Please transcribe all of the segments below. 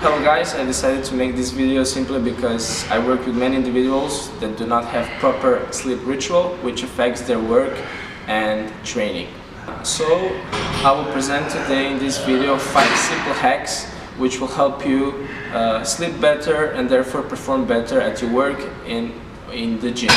Hello guys, I decided to make this video simply because I work with many individuals that do not have proper sleep ritual, which affects their work and training. So I will present today in this video 5 simple hacks which will help you sleep better and therefore perform better at your work in the gym.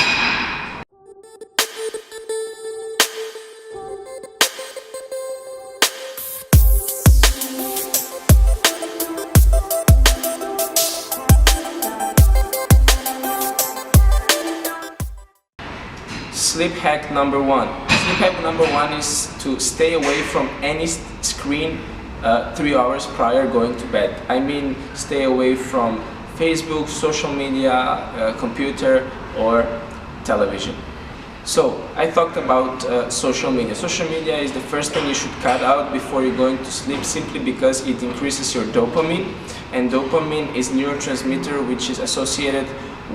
Sleep hack number 1. Sleep hack number 1 is to stay away from any screen 3 hours prior going to bed. I mean, stay away from Facebook, social media, computer or television. So, I talked about social media. Social media is the first thing you should cut out before you're going to sleep, simply because it increases your dopamine, and dopamine is neurotransmitter which is associated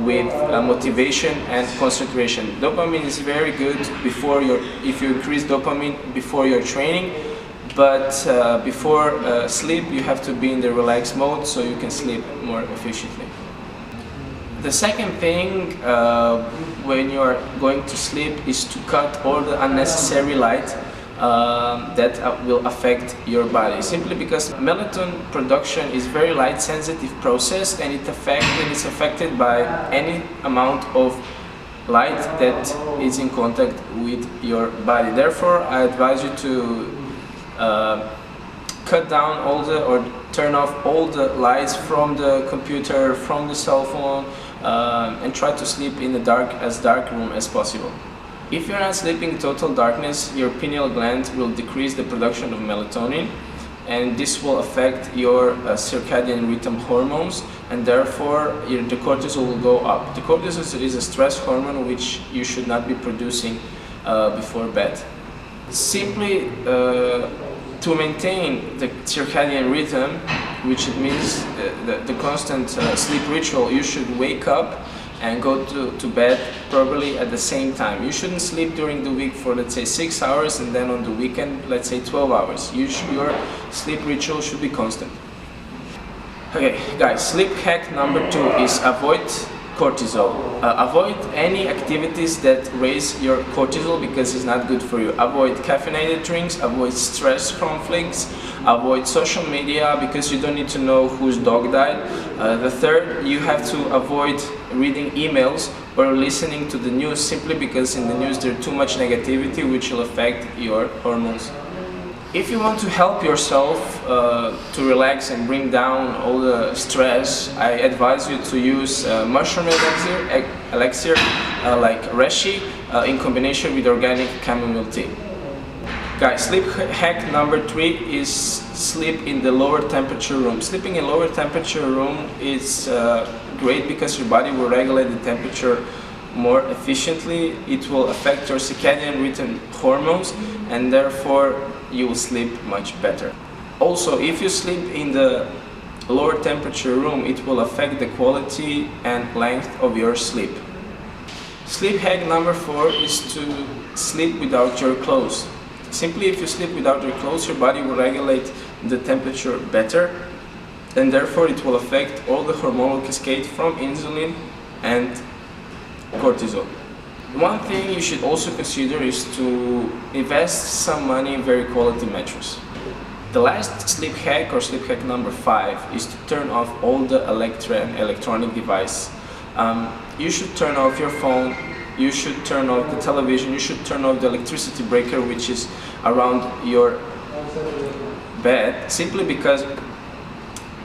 with motivation and concentration. Dopamine is very good if you increase dopamine before your training, but before sleep you have to be in the relaxed mode so you can sleep more efficiently. The second thing when you are going to sleep is to cut all the unnecessary light that will affect your body, simply because melatonin production is very light sensitive process, and it's affected by any amount of light that is in contact with your body. Therefore, I advise you to cut down or turn off all the lights from the computer, from the cell phone, and try to sleep in the dark room as possible. If you're not sleeping in total darkness, your pineal gland will decrease the production of melatonin, and this will affect your circadian rhythm hormones, and therefore the cortisol will go up. The cortisol is a stress hormone which you should not be producing before bed. Simply to maintain the circadian rhythm, which it means the constant sleep ritual, you should wake up and go to bed probably at the same time. You shouldn't sleep during the week for, let's say, 6 hours, and then on the weekend, let's say 12 hours. Your sleep ritual should be constant. Okay guys, sleep hack number 2 is avoid cortisol. Avoid any activities that raise your cortisol because it's not good for you. Avoid caffeinated drinks, avoid stress conflicts, avoid social media because you don't need to know whose dog died. The third, you have to avoid reading emails or listening to the news, simply because in the news there's too much negativity which will affect your hormones. If you want to help yourself to relax and bring down all the stress, I advise you to use mushroom elixir like reishi in combination with organic chamomile tea. Guys, sleep hack number 3 is sleep in the lower temperature room. Sleeping in lower temperature room is great because your body will regulate the temperature more efficiently. It will affect your circadian rhythm hormones, and therefore you will sleep much better. Also, if you sleep in the lower temperature room, it will affect the quality and length of your sleep. Sleep hack number 4 is to sleep without your clothes. Simply, if you sleep without your clothes, your body will regulate the temperature better, and therefore it will affect all the hormonal cascade from insulin and cortisol. One thing you should also consider is to invest some money in very quality mattress. The last sleep hack, or sleep hack number 5, is to turn off all the electronic device. You should turn off your phone, you should turn off the television, you should turn off the electricity breaker which is around your bed, simply because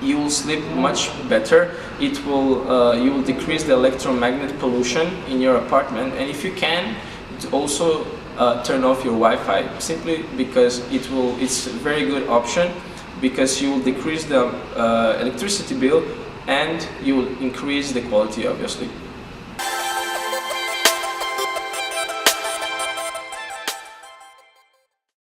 you will sleep much better. You will decrease the electromagnetic pollution in your apartment, and if you can, also turn off your Wi-Fi, simply because it's a very good option, because you will decrease the electricity bill and you will increase the quality of your sleep.